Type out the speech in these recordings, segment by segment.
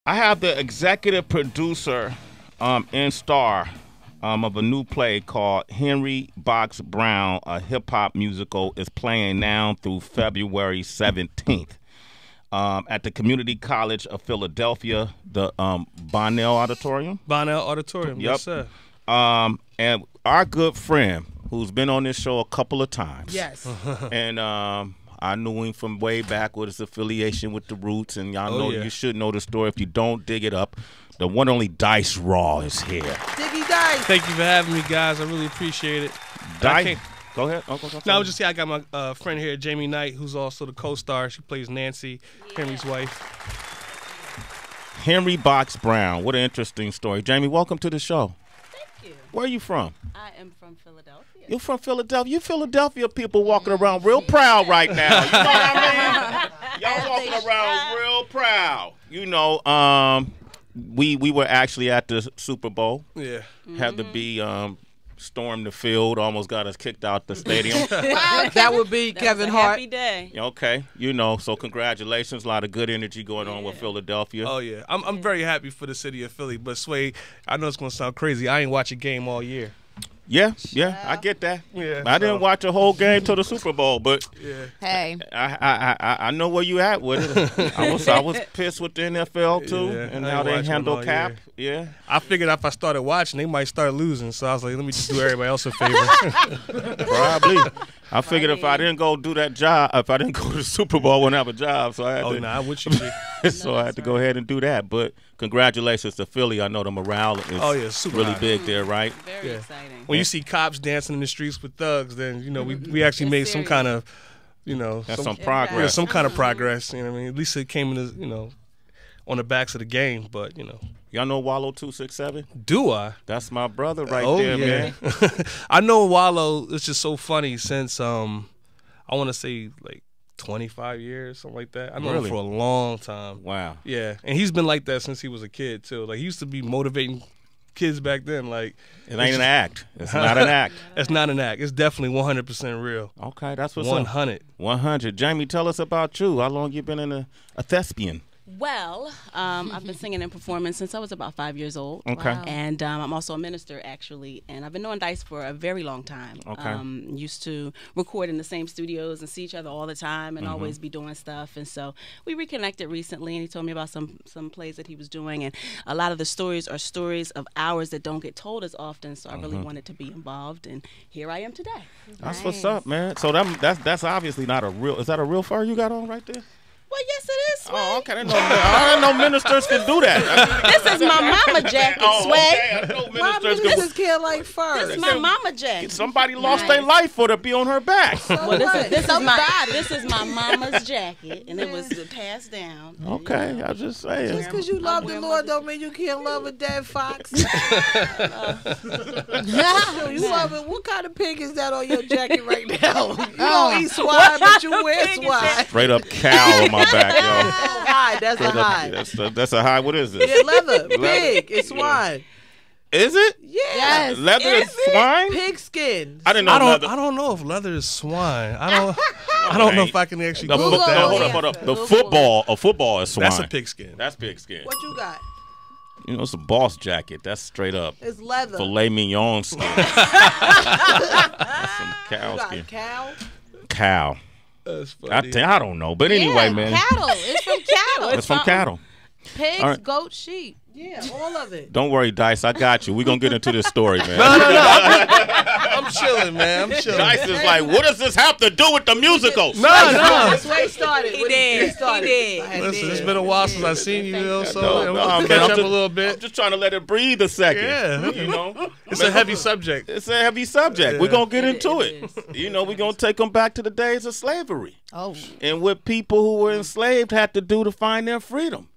I have the executive producer and star of a new play called Henry Box Brown, a hip-hop musical, is playing now through February 17th at the Community College of Philadelphia, the Bonnell Auditorium. Bonnell Auditorium, Yep. yes, sir. And our good friend, who's been on this show a couple of times. Yes. And I knew him from way back with his affiliation with the Roots, and y'all know yeah. you should know the story. If you don't, dig it up. The one only Dice Raw is here. Diggy Dice. Thank you for having me, guys. I really appreciate it. Dice, go ahead. Go. No, I was just saying I got my friend here, Jamie Knight, who's also the co-star. She plays Nancy, Henry's wife. Henry Box Brown. What an interesting story. Jamie, welcome to the show. Thank you. Where are you from? I am from Philadelphia. You're from Philadelphia. You Philadelphia people walking around real proud right now. You know what I mean? Y'all walking around real proud. You know, we were actually at the Super Bowl. Yeah. Had to be stormed the field. Almost got us kicked out the stadium. That would be That Kevin was a Hart. happy day. Okay, you know, so congratulations. A lot of good energy going on with Philadelphia. Oh, yeah. I'm very happy for the city of Philly. But, Sway, I know it's going to sound crazy. I ain't watch a game all year. Yeah, I get that. Yeah, I didn't watch a whole game till the Super Bowl, but Yeah. Hey, I know where you at with it. I was pissed with the NFL too, Yeah, and I how ain't they watched one handle all Cap. Yeah, I figured if I started watching, they might start losing. So I was like, let me just do everybody else a favor. probably. I figured if I didn't go do that job, if I didn't go to the Super Bowl, I wouldn't have a job. So I had Oh, to. nah, what you be? So I had to go ahead and do that. But congratulations to Philly. I know the morale is Oh, yeah, super really high. big there, right? Very Yeah. exciting. When you see cops dancing in the streets with thugs, then, you know, we actually It's made some serious. kind of, you know. That's some Yeah, progress. some kind of progress. You know what I mean? At least it came in, you know, on the backs of the game. But, you know. Y'all know Wallow 267? Do I? That's my brother right Oh, there, yeah. man. I know Wallow. It's just so funny since, I want to say, like, 25 years, something like that. I know him Really? for a long time. Wow. Yeah, and he's been like that since he was a kid too. Like he used to be motivating kids back then. Like It ain't an act. It's not an act. that's not an act. It's definitely 100% real. Okay, that's what's up. 100. 100. Jamie, tell us about you. How long you been in a thespian? Well, I've been singing and performing since I was about 5 years old. Okay. Wow. And I'm also a minister, actually. And I've been knowing Dice for a very long time. Okay. Used to record in the same studios and see each other all the time and always be doing stuff. And so we reconnected recently, and he told me about some plays that he was doing. And a lot of the stories are stories of ours that don't get told as often. So I really wanted to be involved. And here I am today. That's what's up, man. So that's obviously not a real. Is that a real fur you got on right there? Well, yes, it is, Sway. Oh, okay. I didn't know ministers could do that. This is my mama jacket, Sway. Okay. I know Why ministers ministers could. can't like fur? This is my mama jacket. Somebody lost their life for to be on her back. Well, this is my mama's jacket, and it was passed down. Okay, I just saying. Just because you love the Lord don't mean you can't love a dead fox. You love it. What kind of pig is that on your jacket right now? You don't eat swine, but you wear swine. Straight up cow on my back, yo. Oh, hide. That's a Straight up- hide. That's a high. What is this? Yeah, leather. Pig. It's swine. Is it? Yeah. Yes. Leather is swine? Pig skin. I didn't know I leather. don't know if leather is swine. I don't know if I can actually The go with football, that. hold up. The football is swine. That's a pigskin. That's pigskin. What you got? You know, it's a boss jacket. That's straight up It's leather. filet mignon skin. That's some cow You skin. got cow? Cow. That's funny. I don't know. But anyway, yeah, man. cattle. It's from cattle. It's from cattle. Pigs, All right. goats, sheep. Yeah, all of it. Don't worry, Dice. I got you. We're going to get into this story, man. No. I'm chilling, man. I'm chilling. Dice is like, what does this have to do with the musical? No. That's where he started. He When did. started. He did. I had Listen, did. it's been a while since I've seen you, know, so No, we'll man, catch I'm up just- a little I'm bit. just trying to let it breathe a second. Yeah. You know? It's a heavy subject. It's a heavy subject. Yeah. We're going to get into It it. is. You know, we're going to take them back to the days of slavery Oh, and what people who were enslaved had to do to find their freedom.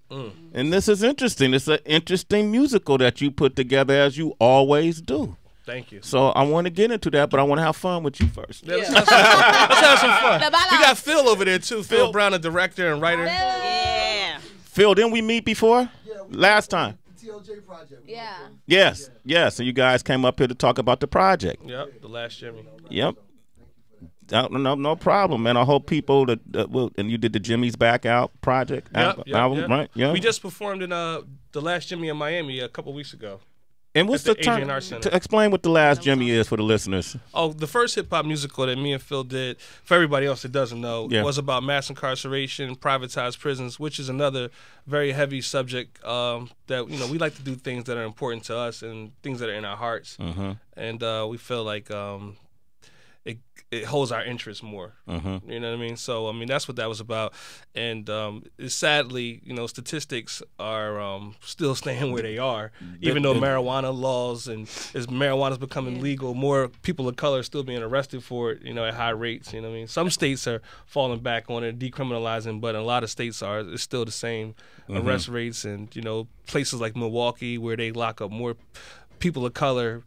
And this is interesting. It's an interesting musical that you put together as you always do. Thank you. So I want to get into that, but I want to have fun with you first. Let's have some fun. We got Phil over there, too. Phil Brown, the director and writer. Yeah. Phil, didn't we meet before? Last time. TLJ project. yeah. Yes. So you guys came up here to talk about the project. Yep, the last Jimmy. Yep. No problem, man. I hope people and you did the Jimmy's Back Out project album, right? Yeah. We just performed in the last Jimmy in Miami a couple weeks ago. And what's at the the Adrian Art Center. to explain what the last Jimmy is for the listeners? Oh, the first hip hop musical that me and Phil did, for everybody else that doesn't know, was about mass incarceration, privatized prisons, which is another very heavy subject that, we like to do things that are important to us and things that are in our hearts. And we feel like it holds our interest more. You know what I mean? So, that's what that was about. And sadly, statistics are still staying where they are. Even though marijuana laws and as marijuana's becoming legal, more people of color are still being arrested for it, at high rates. You know what I mean? Some states are falling back on it, decriminalizing, but a lot of states it's still the same arrest rates. And, places like Milwaukee where they lock up more people of color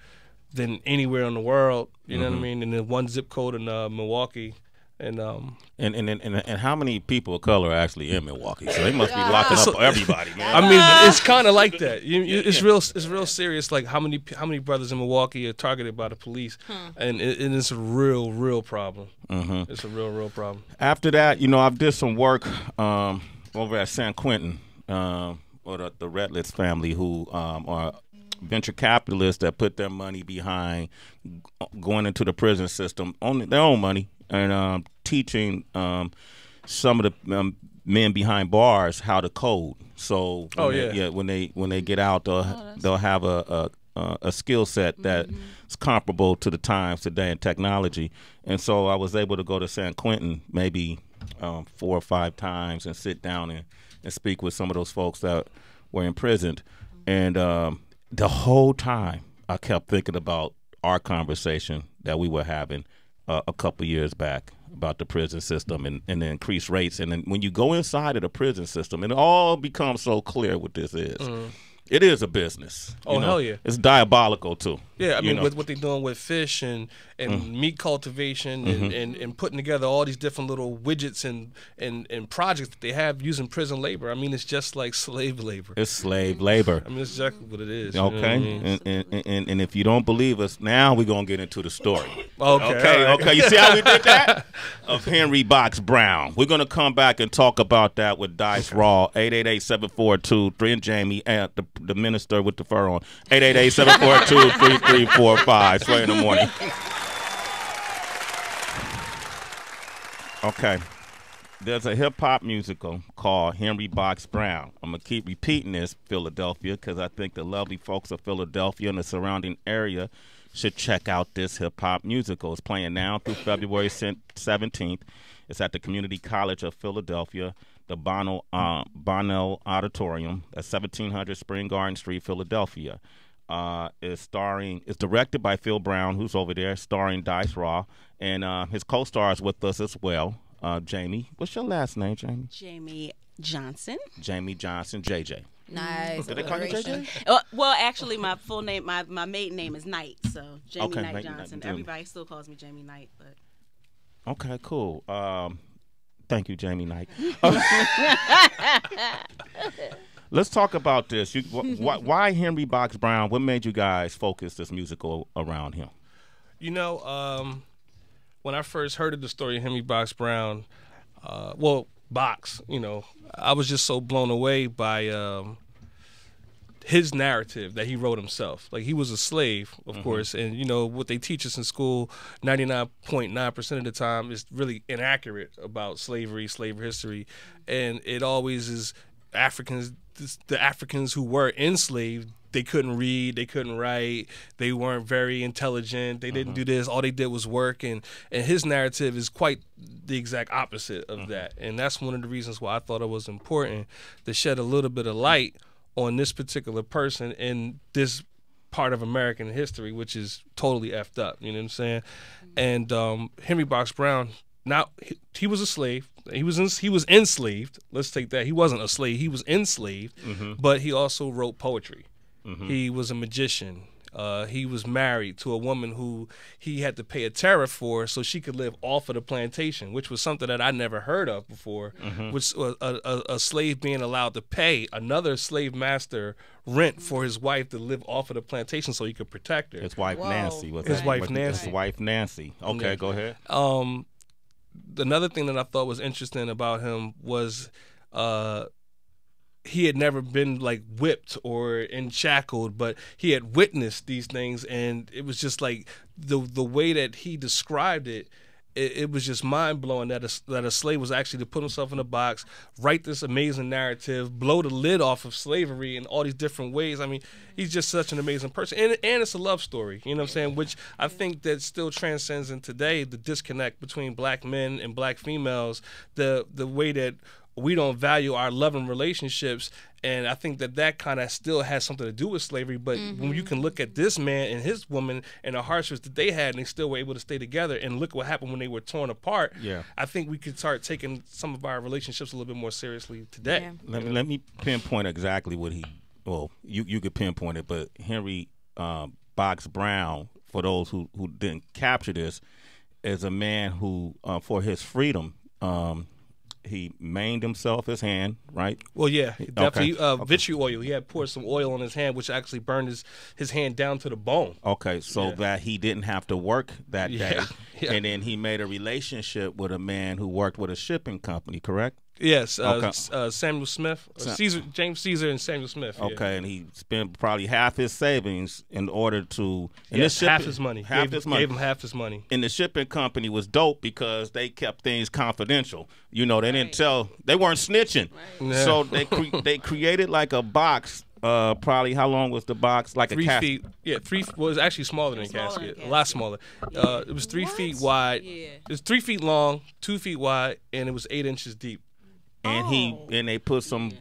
than anywhere in the world, you know what I mean? And then one zip code in Milwaukee, and how many people of color are actually in Milwaukee? So they must be locking up everybody, man. It's kind of like that. It's real serious. Like how many brothers in Milwaukee are targeted by the police, and it's a real problem. It's a real problem. After that, I've did some work over at San Quentin, or the Redlitz family, who are venture capitalists that put their money behind going into the prison system on their own money and teaching some of the men behind bars how to code. So when they get out, they'll have a skill set that is comparable to the times today in technology. And so I was able to go to San Quentin maybe 4 or 5 times and sit down and speak with some of those folks that were imprisoned. And the whole time I kept thinking about our conversation that we were having a couple years back about the prison system and the increased rates. And then when you go inside of the prison system, it all becomes so clear what this is. It is a business. Hell yeah. It's diabolical too. Yeah, with what they're doing with fish and meat cultivation and putting together all these different little widgets and projects that they have using prison labor. It's just like slave labor. It's slave labor. It's exactly what it is. Okay. You know what I mean? And if you don't believe us, now we're going to get into the story. Okay. You see how we did that? Of Henry Box Brown. We're going to come back and talk about that with Dice Raw. 888-742-3 and Jamie and the minister with the fur on. 888-742-3345. Sway in the morning. Okay. There's a hip-hop musical called Henry Box Brown. I'm going to keep repeating this, Philadelphia, because I think the lovely folks of Philadelphia and the surrounding area should check out this hip-hop musical. It's playing now through February 17th. It's at the Community College of Philadelphia, the Bonnell Auditorium at 1700 Spring Garden Street, Philadelphia. It's directed by Phil Brown, who's over there, starring Dice Raw, and his co-stars with us as well. Jamie, what's your last name, Jamie? Jamie Johnson. Jamie Johnson, JJ. Nice. Did they call you JJ? Well, actually, my full name, my maiden name is Knight, so Jamie Okay, Knight Knight, Johnson. Knight. Everybody still calls me Jamie Knight, but. Okay, cool. Thank you, Jamie Knight. Let's talk about this. Why Henry Box Brown? What made you guys focus this musical around him? When I first heard of the story of Henry Box Brown, Box, I was just so blown away by his narrative that he wrote himself. Like, he was a slave, of course, and what they teach us in school 99.9% of the time is really inaccurate about slavery history, and it always is the Africans who were enslaved. They couldn't read, they couldn't write, they weren't very intelligent, they didn't do this, all they did was work, and his narrative is quite the exact opposite of that. And that's one of the reasons why I thought it was important to shed a little bit of light on this particular person in this part of American history, which is totally effed up, you know what I'm saying? And Henry Box Brown, now he was a slave. He was enslaved. Let's take that. He wasn't a slave. He was enslaved, but he also wrote poetry. He was a magician. He was married to a woman who he had to pay a tariff for so she could live off of the plantation, which was something that I never heard of before, which was a slave being allowed to pay another slave master rent for his wife to live off of the plantation so he could protect her. His wife Nancy was His wife Nancy. His wife Nancy. Okay, go ahead. another thing that I thought was interesting about him was he had never been like whipped or shackled, but he had witnessed these things, and it was just like the way that he described it. It was just mind blowing that a slave was actually to put himself in a box, write this amazing narrative, blow the lid off of slavery in all these different ways. I mean, he's just such an amazing person, and it's a love story. You know what I'm saying? Which I think that still transcends in today, the disconnect between black men and black females, the way that we don't value our loving relationships, and I think that kind of still has something to do with slavery. But when you can look at this man and his woman and the hardships that they had, and they still were able to stay together, and look what happened when they were torn apart. Yeah. I think we could start taking some of our relationships a little bit more seriously today. Yeah. Let me pinpoint exactly what he. Well, you could pinpoint it, but Henry Box Brown, for those who didn't capture this, is a man who, for his freedom, he maimed himself his hand, right? Well, yeah, definitely. Okay. Vitriol oil. He had poured some oil on his hand, which actually burned his hand down to the bone. Okay, so that he didn't have to work that day. Yeah. And then he made a relationship with a man who worked with a shipping company, correct? Yes, Okay. Samuel Smith, James Caesar, and Samuel Smith. Yeah. Okay, and he spent probably half his savings in order to. And Yes, this half shipping- his money. Half his money. Gave him half his money. And the shipping company was dope because they kept things confidential. You know, they didn't tell. They weren't snitching. Yeah. So they created like a box. Probably how long was the box? Like 3 a casket. feet. Yeah, 3. Well, it was actually smaller than a Smaller than casket. a A lot smaller. It was 3 feet wide. Yeah. It was 3 feet long, 2 feet wide, and it was 8 inches deep. And they put some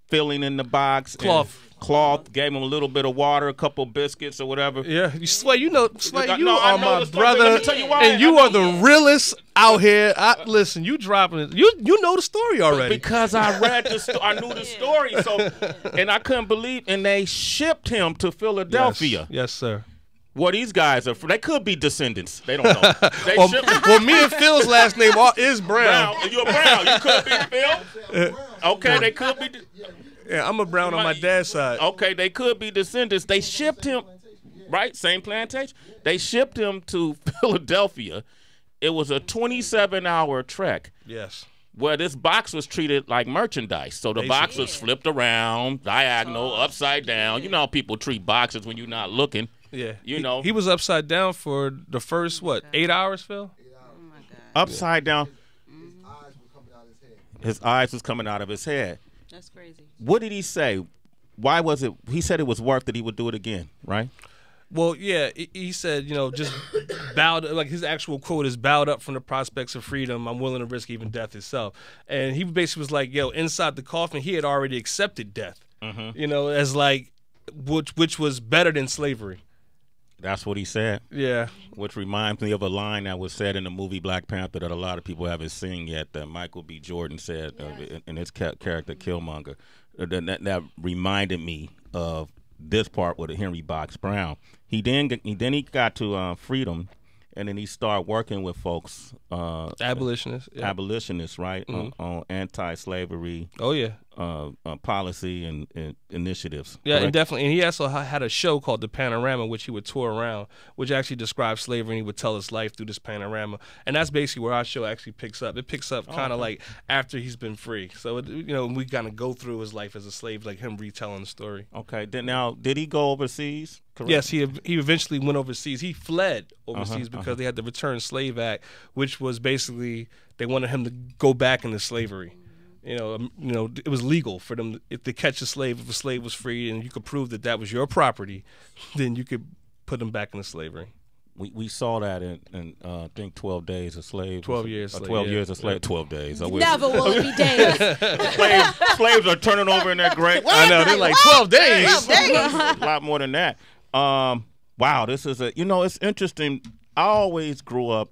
filling in the box. Cloth. Gave him a little bit of water, a couple biscuits or whatever. Yeah, Slay, you know, Slay, you No, I are know my the story, but let brother, me tell you why. and you I are the realest out here. Listen, you dropping it. You know the story already. Because I read I knew the story, so and I couldn't believe, and they shipped him to Philadelphia. Yes, sir. Well, these guys are. They could be descendants. They don't know. They Well, shipped him well, me and Phil's last name is Brown. Brown. You're Brown. You could be Phil. Okay, they could be. Yeah, I'm a Brown on my dad's side. Okay, they could be descendants. They shipped him, right? Same plantation. They shipped him to Philadelphia. It was a 27-hour trek. Yes. Where this box was treated like merchandise. So the box was flipped around, diagonal, upside down. You know how people treat boxes when you're not looking. Yeah. You know. He was upside down for the first, 8 hours, Phil? Upside down. His eyes was coming out of his head. That's crazy. What did he say? Why was it? He said it was worth it. He would do it again, right? Well, yeah, he said, just bowed, like his actual quote is, bowed up from the prospects of freedom, I'm willing to risk even death itself. And he basically was like, inside the coffin, he had already accepted death, as like, which was better than slavery. That's what he said. Yeah. Which reminds me of a line that was said in the movie Black Panther that a lot of people haven't seen yet, that Michael B. Jordan said in his character Killmonger. That reminded me of this part with Henry Box Brown. He got to freedom, and then he started working with folks, Abolitionists. Yeah. abolitionists, right, on anti-slavery. Oh, yeah. Policy and initiatives. Yeah, and correct? definitely. And he also had a show called The Panorama, which he would tour around, which actually describes slavery, and he would tell his life through this panorama. And that's basically where our show actually picks up. It picks up kind of like after he's been free. So, we kind of go through his life as a slave, like him retelling the story. Okay. Now, did he go overseas? Correct? Yes, he eventually went overseas. He fled overseas because they had the Return Slave Act, which was basically they wanted him to go back into slavery. It was legal for them if they catch a slave. If a slave was free and you could prove that was your property, then you could put him back into slavery. We saw that in I think 12 Days a Slave. 12 years. 12 years a slave. 12 days. Never will it be days. Slaves are turning over in their grave. I know, they're like 12 days. A lot more than that. Wow, this is it's interesting. I always grew up.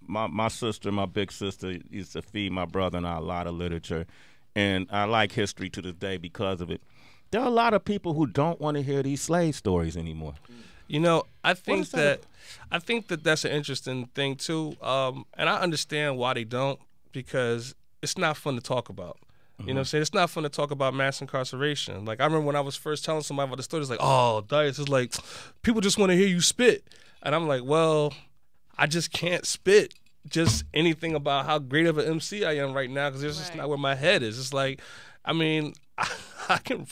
My sister, my big sister, used to feed my brother and I a lot of literature, and I like history to this day because of it. There are a lot of people who don't want to hear these slave stories anymore. I think that's an interesting thing too, and I understand why they don't, because it's not fun to talk about. You know what I'm saying? It's not fun to talk about mass incarceration. Like, I remember when I was first telling somebody about the story, it's like, oh, Dice, it's like, people just want to hear you spit. And I'm like, well, I just can't spit. just anything about how great of an MC I am right now, because it's just not where my head is. It's like, I mean, I can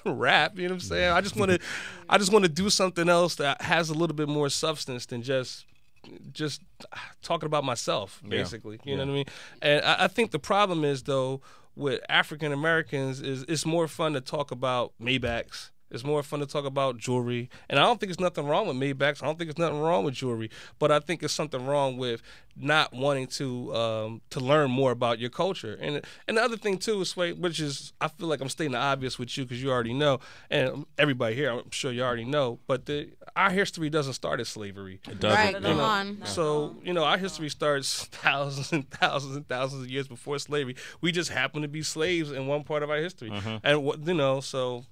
rap. You know what I'm saying? I just want to do something else that has a little bit more substance than just talking about myself, basically. You know what I mean? And I think the problem is, though, with African Americans is it's more fun to talk about Maybachs. It's more fun to talk about jewelry. And I don't think there's nothing wrong with Maybachs. I don't think there's nothing wrong with jewelry. But I think there's something wrong with not wanting to learn more about your culture. And the other thing, too, Sway, which is, I feel like I'm stating the obvious with you because you already know, and everybody here, I'm sure you already know, but our history doesn't start as slavery. It doesn't. Right, come on. So, our history starts thousands and thousands and thousands of years before slavery. We just happen to be slaves in one part of our history. And, so...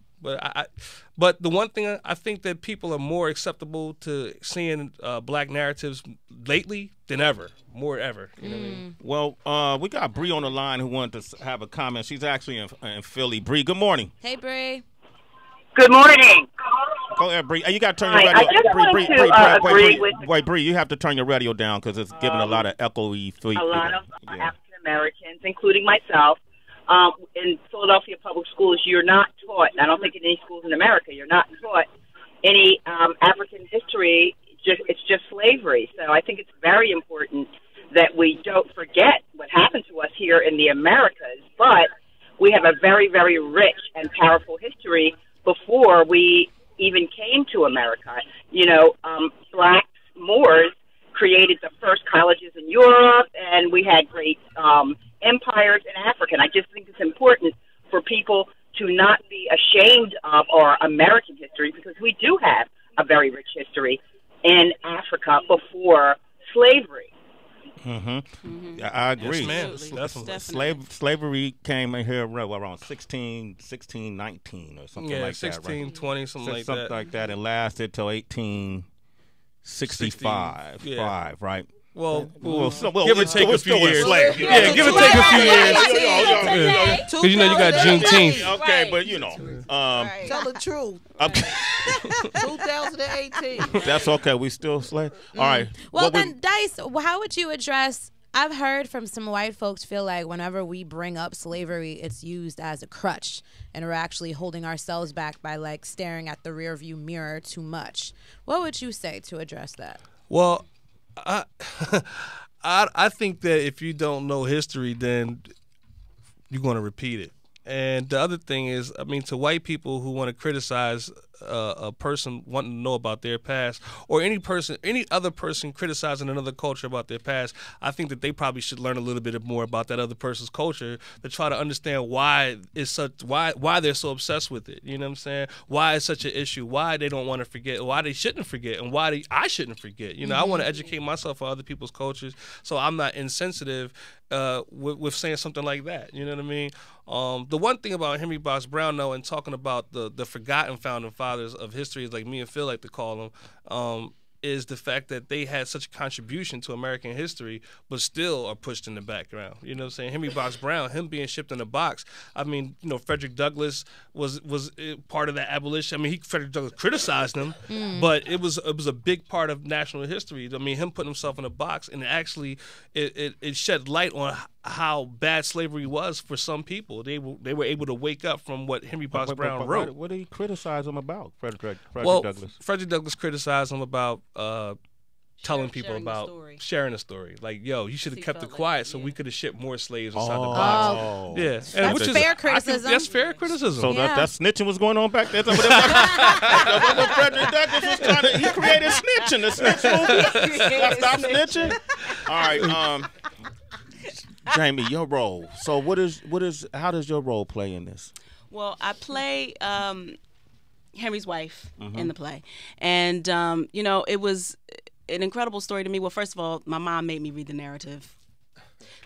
But the one thing I think that people are more acceptable to seeing black narratives lately than ever, more ever. You know what I mean? Well, we got Bree on the line who wanted to have a comment. She's actually in Philly. Bree, good morning. Hey, Bree. Good morning. Go ahead, Bree. You got to turn your Hi, radio. I just wanted to agree with Wait, Bree, you have to turn your radio down because it's giving a lot of echoey. a lot of African Americans, including myself. In Philadelphia public schools, you're not taught, I don't think in any schools in America, you're not taught any African history. It's just slavery. So I think it's very important that we don't forget what happened to us here in the Americas, but we have a very, very rich and powerful history before we even came to America. Blacks, Moors, created the first colleges in Europe, and we had great empires in Africa. And I just think it's important for people to not be ashamed of our American history, because we do have a very rich history in Africa before slavery. I agree. Yes, ma'am. Slavery came in here around 1619 or something like 16, that, right? 20, something like that. Something like that, and lasted till 1865, right? Well, give or take a few years. Yeah, give or take a few years. Because you got Juneteenth. Okay, but tell the truth. 2018. That's okay. We still slave. All right. Well, then, Dice, how would you address? I've heard from some white folks feel like whenever we bring up slavery, it's used as a crutch, and we're actually holding ourselves back by like staring at the rearview mirror too much. What would you say to address that? Well, I think that if you don't know history, then you're going to repeat it. And the other thing is, I mean, to white people who want to criticize a person wanting to know about their past, or any other person criticizing another culture about their past, I think that they probably should learn a little bit more about that other person's culture to try to understand why they're so obsessed with it. You know what I'm saying? Why it's such an issue? Why they don't want to forget? Why they shouldn't forget? And why I shouldn't forget? I want to educate myself on other people's cultures, so I'm not insensitive with saying something like that. You know what I mean? The one thing about Henry Box Brown, though, and talking about the forgotten founding fathers of history, like me and Phil like to call them, is the fact that they had such a contribution to American history, but still are pushed in the background. You know what I'm saying? Henry Box Brown, him being shipped in a box. I mean, Frederick Douglass was part of that abolition. I mean, Frederick Douglass criticized him, but it was a big part of national history. I mean, him putting himself in a box, and actually it shed light on how bad slavery was for some people. They were able to wake up from what Henry Box Brown wrote. What did he criticize him about, Frederick Douglass? Frederick Douglass criticized him about telling people about sharing a story. Like, yo, you should have kept it quiet so we could have shipped more slaves inside the box. Yeah. And That's fair criticism. That's fair criticism. So that snitching was going on back there. What Frederick Douglass was trying to, he created snitching, the snitch movie. Stop snitching. All right, Jamie, your role. So how does your role play in this? Well, I play Henry's wife in the play. And, it was an incredible story to me. Well, first of all, my mom made me read the narrative.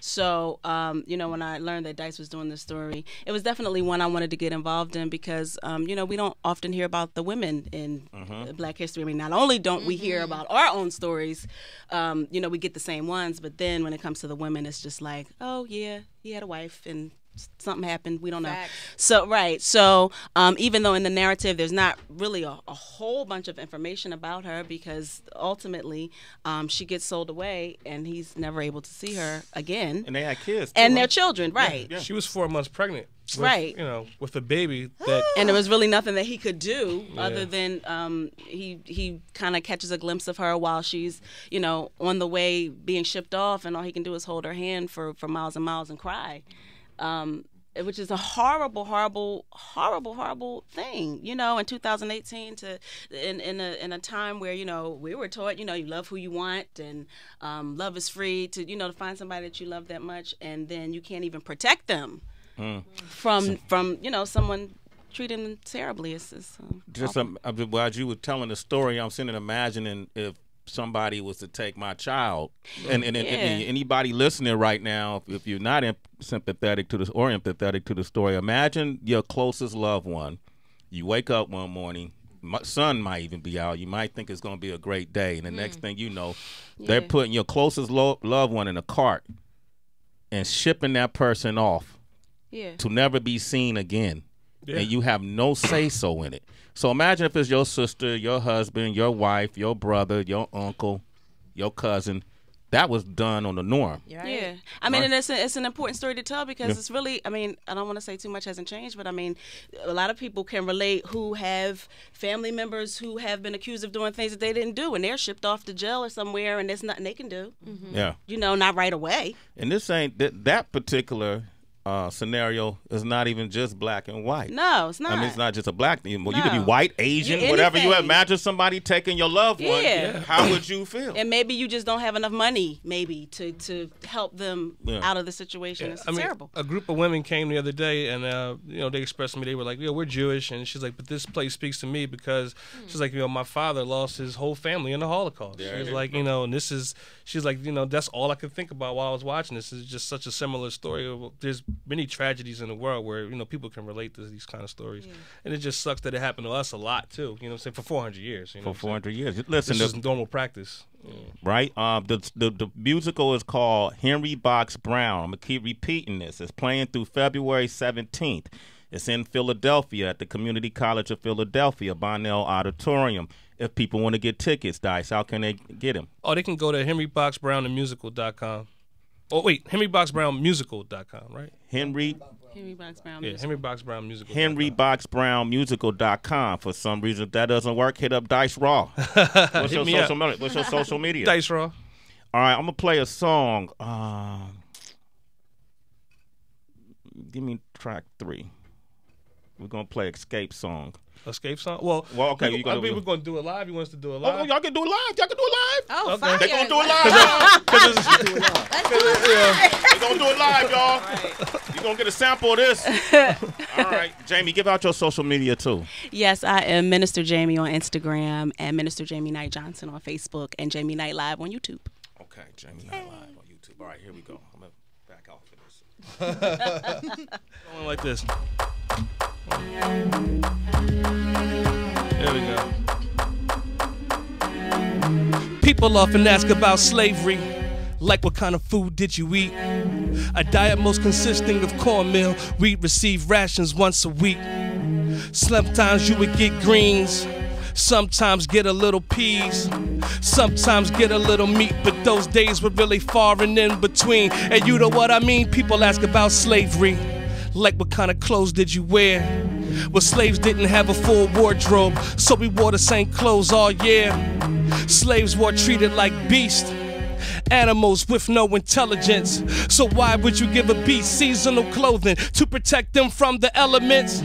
So, when I learned that Dice was doing this story, it was definitely one I wanted to get involved in because, we don't often hear about the women in Black history. I mean, not only don't we hear about our own stories, we get the same ones, but then when it comes to the women, it's just like, oh, yeah, he had a wife and something happened. We don't know. Facts. So right. So even though in the narrative there's not really a whole bunch of information about her, because ultimately she gets sold away and he's never able to see her again. And they had kids too, And right? their children, right? Yeah. She was 4 months pregnant. With, Right. You know, with a baby that. And there was really nothing that he could do other than he kind of catches a glimpse of her while she's, you know, on the way being shipped off, and all he can do is hold her hand for miles and miles and cry, which is a horrible, horrible, horrible, horrible thing, you know, in 2018 in a time where, you know, we were taught, you know, you love who you want, and love is free, to, you know, to find somebody that you love that much, and then you can't even protect them. From you know, someone treating them terribly. It's Just while you were telling the story, I'm sitting imagining if somebody was to take my child, and anybody listening right now, if you're not sympathetic to this or empathetic to the story, imagine your closest loved one. You wake up one morning, my son might even be out. You might think it's going to be a great day, and the next thing you know, they're putting your closest loved one in a cart and shipping that person off. To never be seen again, and you have no say-so in it. So imagine if it's your sister, your husband, your wife, your brother, your uncle, your cousin. That was done on the norm. Yeah. I mean, and it's an important story to tell, because it's really, I mean, I don't want to say too much hasn't changed, but I mean, a lot of people can relate who have family members who have been accused of doing things that they didn't do, and they're shipped off to jail or somewhere, and there's nothing they can do. Yeah. You know, not right away. And this ain't that particular scenario is not even just black and white. No, it's not. I mean, it's not just a black thing. Well, you could be No. white, Asian, Yeah, whatever you anything. imagine somebody taking your loved one. Yeah. How would you feel? And maybe you just don't have enough money, maybe, to help them out of the situation. It's I mean, terrible. a group of women came the other day, and you know, they expressed to me, they were like, "Yo, we're Jewish," and she's like, "But this place speaks to me because she's like, you know, my father lost his whole family in the Holocaust." Yeah, She was yeah. like, you know, and this is, she's like, you know, that's all I could think about while I was watching this. Is just such a similar story. There's many tragedies in the world where, you know, people can relate to these kind of stories, and it just sucks that it happened to us a lot too. You know what I'm saying? For 400 years. You know For what I'm 400 years. saying? Listen, This is normal practice. right? The musical is called Henry Box Brown. I'm gonna keep repeating this. It's playing through February 17th. It's in Philadelphia at the Community College of Philadelphia, Bonnell Auditorium. If people want to get tickets, Dice, how can they get them? Oh, they can go to henryboxbrownthemusical.com. Oh wait, henryboxbrownmusical.com, right? Henry Box Brown. Yeah, henryboxbrownmusical. HenryBoxBrownMusical.com. For some reason, if that doesn't work, hit up Dice Raw. What's your me social up. media? What's your social media? Dice Raw. All right, I'm gonna play a song. Give me track 3. We're gonna play Escape song. Escape song. Well, okay, we, you gonna I mean, do- we're gonna do it live. You want us to do it Oh, live? y'all can do it live. Y'all can do it live. Oh, Okay. fire. They gonna do it Let's live. Cause it's, do it live. They gonna do it live, y'all. You gonna get a sample of this. All right, Jamie, give out your social media too. Yes, I am Minister Jamie on Instagram, and Minister Jamie Knight Johnson on Facebook, and Jamie Knight Live on YouTube. Okay, Jamie Knight Live on YouTube. All right, here we go. I'm gonna back off of this. going like this. There we go. People often ask about slavery, like what kind of food did you eat? A diet most consisting of cornmeal. We'd receive rations once a week. Sometimes you would get greens, sometimes get a little peas, sometimes get a little meat, but those days were really far and in between. And you know what I mean? People ask about slavery, like what kind of clothes did you wear? Well, slaves didn't have a full wardrobe, so we wore the same clothes all year. Slaves were treated like beasts, animals with no intelligence. So why would you give a beast seasonal clothing to protect them from the elements?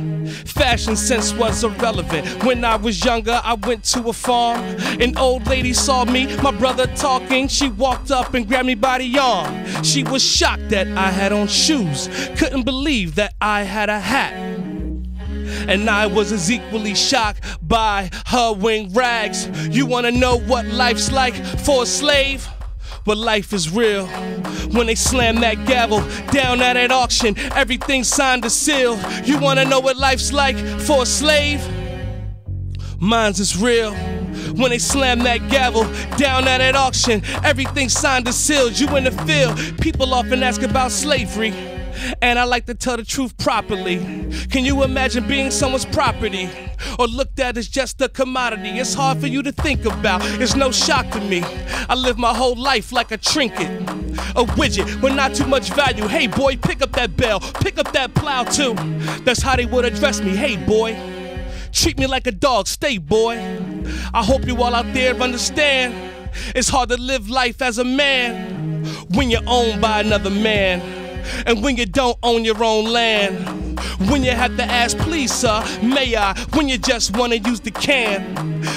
Fashion sense was irrelevant. When I was younger, I went to a farm. An old lady saw me, my brother talking. She walked up and grabbed me by the arm. She was shocked that I had on shoes, couldn't believe that I had a hat. And I was as equally shocked by her wing rags. You wanna know what life's like for a slave? Well, life is real. When they slam that gavel down at an auction, everything signed and sealed. You wanna know what life's like for a slave? Mine's is real. When they slam that gavel down at an auction, everything signed and sealed. You in the field. People often ask about slavery, And I like to tell the truth properly. Can you imagine being someone's property or looked at as just a commodity? It's hard for you to think about. It's no shock to me. I live my whole life like a trinket, a widget with not too much value. Hey boy, pick up that bell, pick up that plow too. That's how they would address me. Hey boy, treat me like a dog, stay boy. I hope you all out there understand. It's hard to live life as a man when you're owned by another man, and when you don't own your own land. When you have to ask, please sir, may I? When you just wanna use the can.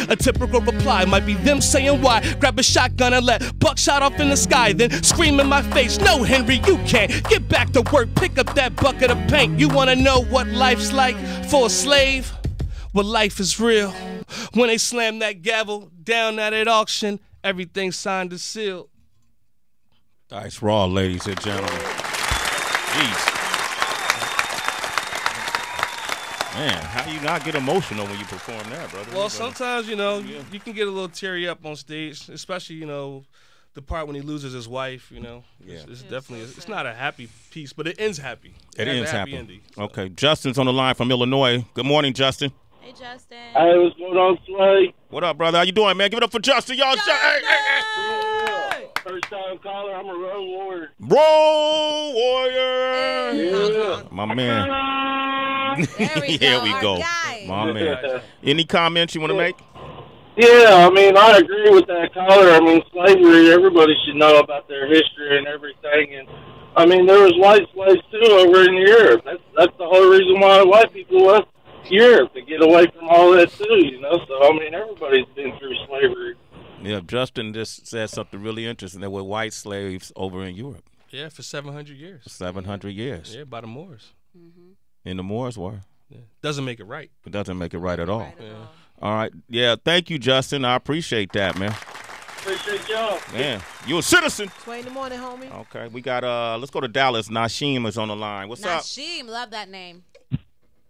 A typical reply might be them saying why. Grab a shotgun and let buckshot off in the sky, then scream in my face, no Henry, you can't. Get back to work, pick up that bucket of paint. You wanna know what life's like for a slave? Well, life is real. When they slam that gavel down at an auction, everything's signed and sealed. Dice Raw, ladies and gentlemen. Jeez. Man, how you not get emotional when you perform that, brother? Well, sometimes, you know, you can get a little teary up on stage, especially, you know, the part when he loses his wife, you know. Yeah. It's definitely, it's not a happy piece, but it ends happy. It ends happy. Ending, so. Okay, Justin's on the line from Illinois. Good morning, Justin. Hey, Justin. Hey, what's going on, Slay? What up, brother? How you doing, man? Give it up for Justin. Y'all, hey. First time caller, I'm a road warrior. Roll Warrior. Yeah. My man. There we Here go, we our go. guy. My man. Any comments you want to make? Yeah, I mean, I agree with that caller. I mean, slavery, everybody should know about their history and everything. And, I mean, there was white slaves, too, over in Europe. That's the whole reason why white people left Europe, to get away from all that, too, you know. So, I mean, everybody's been through slavery. Yeah, Justin just said something really interesting. There were white slaves over in Europe. Yeah, for 700 years. 700 years. Yeah, by the Moors. And the Moors were. Yeah. Doesn't make it right. It doesn't make it right at all. Yeah. All right. Yeah, thank you, Justin. I appreciate that, man. Appreciate y'all. Man, you a citizen. 2 in the morning, homie. Okay, we got, let's go to Dallas. Nasheem is on the line. What's up? Nasheem, love that name.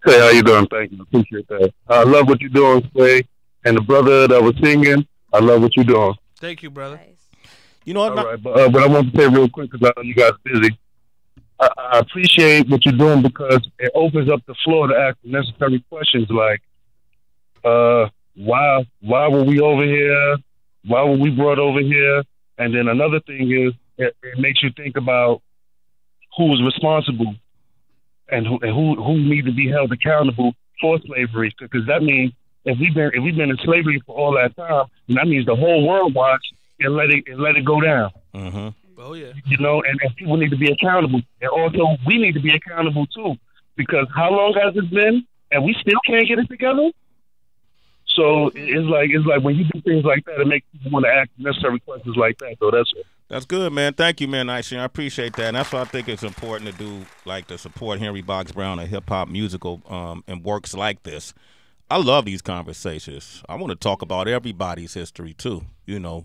Hey, how you doing? Thank you. Appreciate that. I love what you're doing, Slay. And the brother that was singing, I love what you're doing. Thank you, brother. Nice. You know what? All right, but what I want to say real quick, because I know you guys are busy, I appreciate what you're doing because it opens up the floor to ask necessary questions like, why were we over here? Why were we brought over here? And then another thing is, it makes you think about who was responsible and who need to be held accountable for slavery. Because that means if we've been in slavery for all that time, then that means the whole world watched and let it go down. Mm-hmm. Oh, yeah. You know, and people need to be accountable. And also, we need to be accountable, too. Because how long has it been? And we still can't get it together? So it's like when you do things like that, it makes people want to ask necessary questions like that. So that's it. That's good, man. Thank you, man, Nishan. I appreciate that. And that's why I think it's important to do, like, to support Henry Box Brown, a hip-hop musical, and works like this. I love these conversations. I want to talk about everybody's history, too, you know.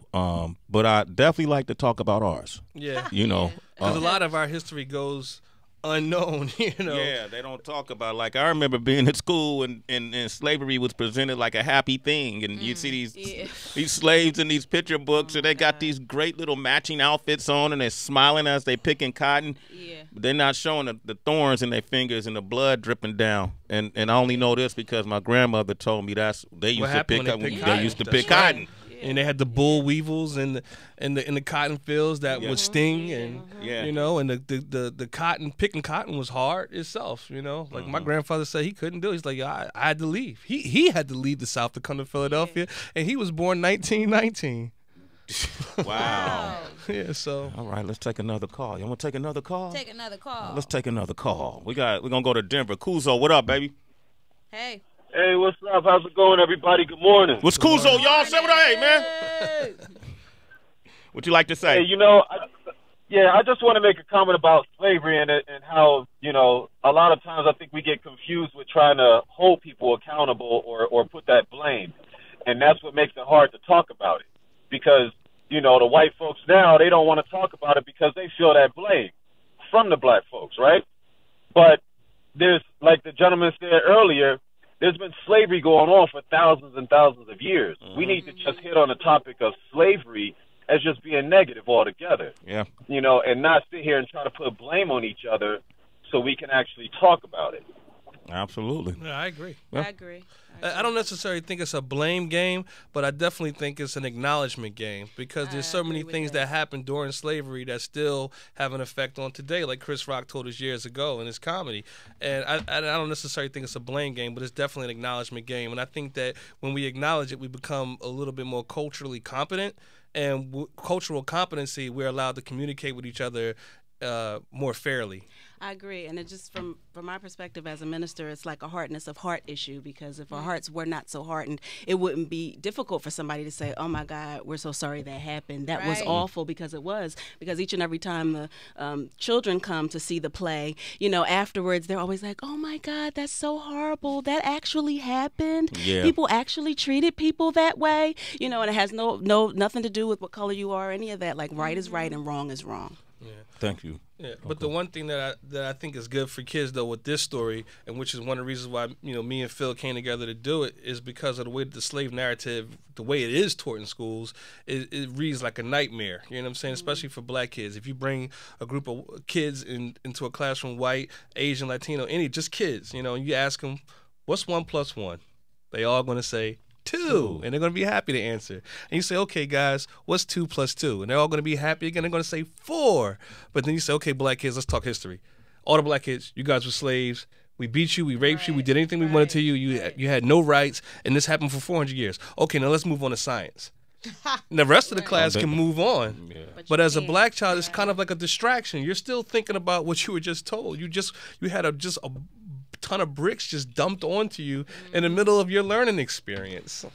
But I definitely like to talk about ours. Yeah. You know. Because a lot of our history goes unknown, you know. Yeah, they don't talk about, like, I remember being at school and slavery was presented like a happy thing, and you see these slaves in these picture books, and they got these great little matching outfits on, and they're smiling as they picking cotton. Yeah. But they're not showing the thorns in their fingers and the blood dripping down. And I only know this because my grandmother told me they used to pick cotton. And they had the bull weevils and the cotton fields that would sting, and you know, and the cotton, picking cotton was hard itself, you know. Like my grandfather said he couldn't do it. He's like, I had to leave. He had to leave the South to come to Philadelphia, and he was born 1919. Wow. Yeah, so. All right, let's take another call. You want to take another call? Take another call. Let's take another call. We're gonna go to Denver. Kuzo, what up, baby? Hey. Hey, what's up? How's it going, everybody? Good morning. What's Kuzo? Y'all say what up, hey, man. What you like to say? Hey, you know, I just want to make a comment about slavery and how, you know, a lot of times I think we get confused with trying to hold people accountable or put that blame. And that's what makes it hard to talk about it. Because, you know, the white folks now, they don't want to talk about it because they feel that blame from the black folks, right? But there's, like the gentleman said earlier, there's been slavery going on for thousands and thousands of years. We need to just hit on the topic of slavery as just being negative altogether. Yeah. You know, and not sit here and try to put blame on each other so we can actually talk about it. Absolutely. Yeah, I agree. Yeah. I agree. I don't necessarily think it's a blame game, but I definitely think it's an acknowledgement game because there's so many things that happened during slavery that still have an effect on today, like Chris Rock told us years ago in his comedy. And I don't necessarily think it's a blame game, but it's definitely an acknowledgement game. And I think that when we acknowledge it, we become a little bit more culturally competent. And cultural competency, we're allowed to communicate with each other more fairly. I agree, and it just from my perspective as a minister, it's like a hardness of heart issue, because if our hearts were not so hardened, it wouldn't be difficult for somebody to say, "Oh my God, we're so sorry that happened. That was awful," because it was. Because each and every time the children come to see the play, afterwards they're always like, "Oh my God, that's so horrible. That actually happened. Yeah. People actually treated people that way." And it has nothing to do with what color you are, or any of that. Like, right is right and wrong is wrong. Yeah. Thank you. Yeah, but the one thing that I think is good for kids though with this story, and which is one of the reasons why me and Phil came together to do it, is because of the way that the slave narrative, the way it is taught in schools, it reads like a nightmare. You know what I'm saying? Especially for black kids. If you bring a group of kids into a classroom, white, Asian, Latino, just kids, and you ask them, "What's 1 + 1?" They all going to say 2, and they're going to be happy to answer. And you say, "Okay, guys, what's 2 + 2?" And they're all going to be happy again. They're going to say 4. But then you say, "Okay, black kids, let's talk history. All the black kids, you guys were slaves. We beat you, we raped you, we did anything we wanted to you. You had no rights, and this happened for 400 years. Okay, now let's move on to science." And the rest of the class can move on. Yeah. But as a black child, it's kind of like a distraction. You're still thinking about what you were just told. You had a ton of bricks just dumped onto you in the middle of your learning experience.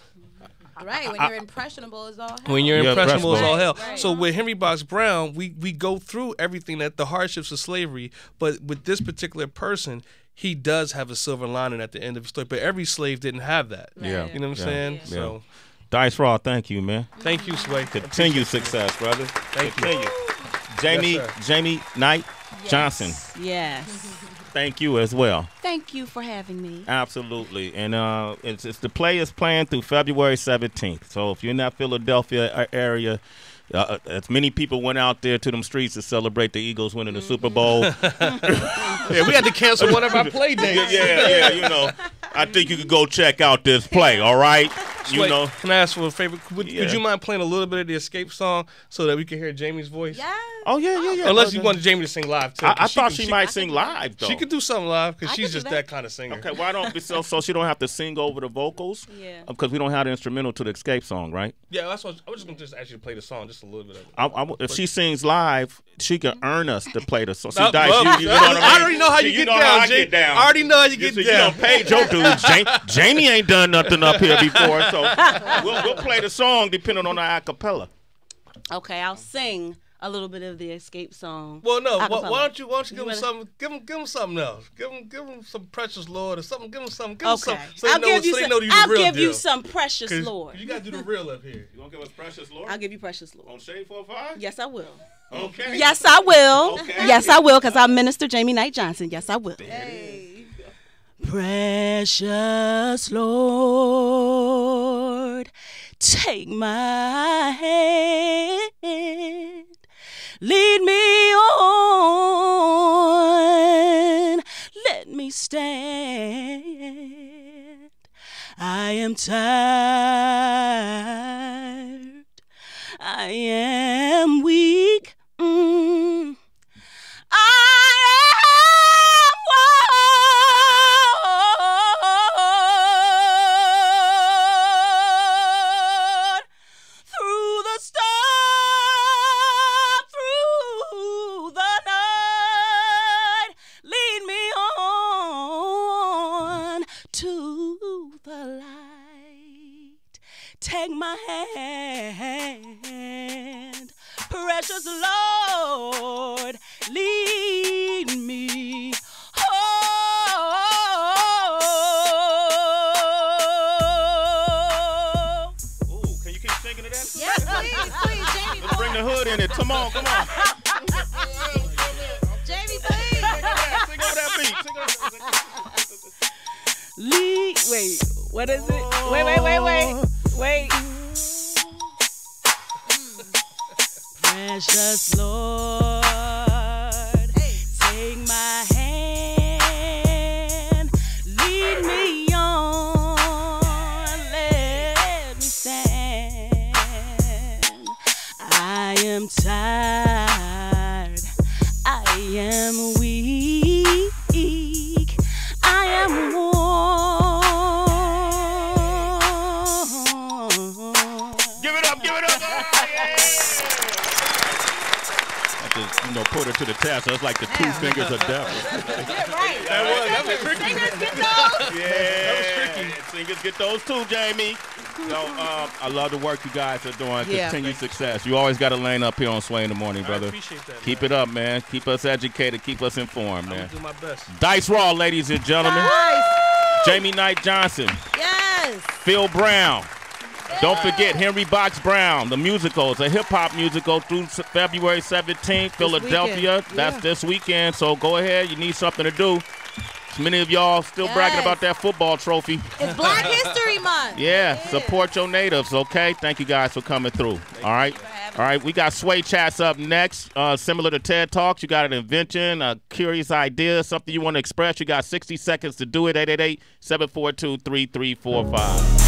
Right, when you're impressionable as all hell. When you're impressionable as all hell. Right. So with Henry Box Brown, we go through everything, that the hardships of slavery, but with this particular person, he does have a silver lining at the end of the story. But every slave didn't have that. Yeah. You know what I'm saying? Yeah. So Dice Raw, thank you, man. thank you, Sway. Continue success, brother. Thank you. Jamie Knight Johnson, Yes. thank you as well. Thank you for having me. Absolutely. And it's the play is playing through February 17th. So if you're in that Philadelphia area, as many people went out there to them streets to celebrate the Eagles winning the Super Bowl. Yeah, we had to cancel one of our play dates. Yeah, I think you could go check out this play, all right? Sway, can I ask for a favor? Would you mind playing a little bit of the Escape song so that we can hear Jamie's voice? Yeah. Oh, yeah. Unless you wanted Jamie to sing live, too. I thought she might sing live, though. She could do something live because she's just do that kind of singer. Okay, why don't so she don't have to sing over the vocals? Yeah. Because we don't have the instrumental to the Escape song, right? Yeah, that's what I was just going to ask you to play the song, just a little bit of it. If she sings live, she can earn us to play the song. See, No, Dice, well, you know what I mean? I already know how you get down, I Jay. get down. I already know how you get You down. don't pay your dudes. Jamie ain't done nothing up here before, so we'll play the song depending on the acapella. Okay, I'll sing a little bit of the Escape song. Well, no. Why acapella. don't you give him wanna- something? Give him something else. Give him some Precious Lord or something. Give him something. Give him Okay, something. So they I'll know, give you so they some. know you the I'll real give deal. you some Precious 'Cause Lord. You gotta do the real up here. You gonna give us Precious Lord I'll give you Precious Lord. on Shade 45? Yes, I will. Okay. Yes, I will. Okay. Yes, I will, because I'm Minister Jamie Knight Johnson. Yes, I will. Precious Lord, take my hand, lead me on, let me stand. I am tired, I am weak. Through the storm, through the night, lead me on to the light. Take my hand, precious Lord, lead me. Ooh, can you keep singing to that? Yes, please, Jamie. Let's bring the hood in it. Come on. Jamie, please. Sing over that beat. Wait, what is it? Wait. Precious Lord, take my hand. gonna put her to the test. That's like the two fingers of death. Right. That was tricky. Singers get those. Yeah, that was tricky. Singers get those too, Jamie. So I love the work you guys are doing. Yeah. Continued success. You always got a lane up here on Sway in the Morning, brother. I appreciate that. Keep it up, man. Keep us educated. Keep us informed, I'm man. gonna do my best. Dice Raw, ladies and gentlemen. Nice. Jamie Knight Johnson, Yes. Phil Brown. Don't forget Henry Box Brown, the musical. It's a hip-hop musical through February 17th, Philadelphia. weekend. That's Yeah. this weekend, so go ahead. You need something to do. Many of y'all still bragging Yes. about that football trophy. It's Black History Month. Yeah, support your natives, okay? Thank you guys for coming through. All right? All right, we got Sway Chats up next. Similar to TED Talks, you got an invention, a curious idea, something you want to express. You got 60 seconds to do it. 888-742-3345.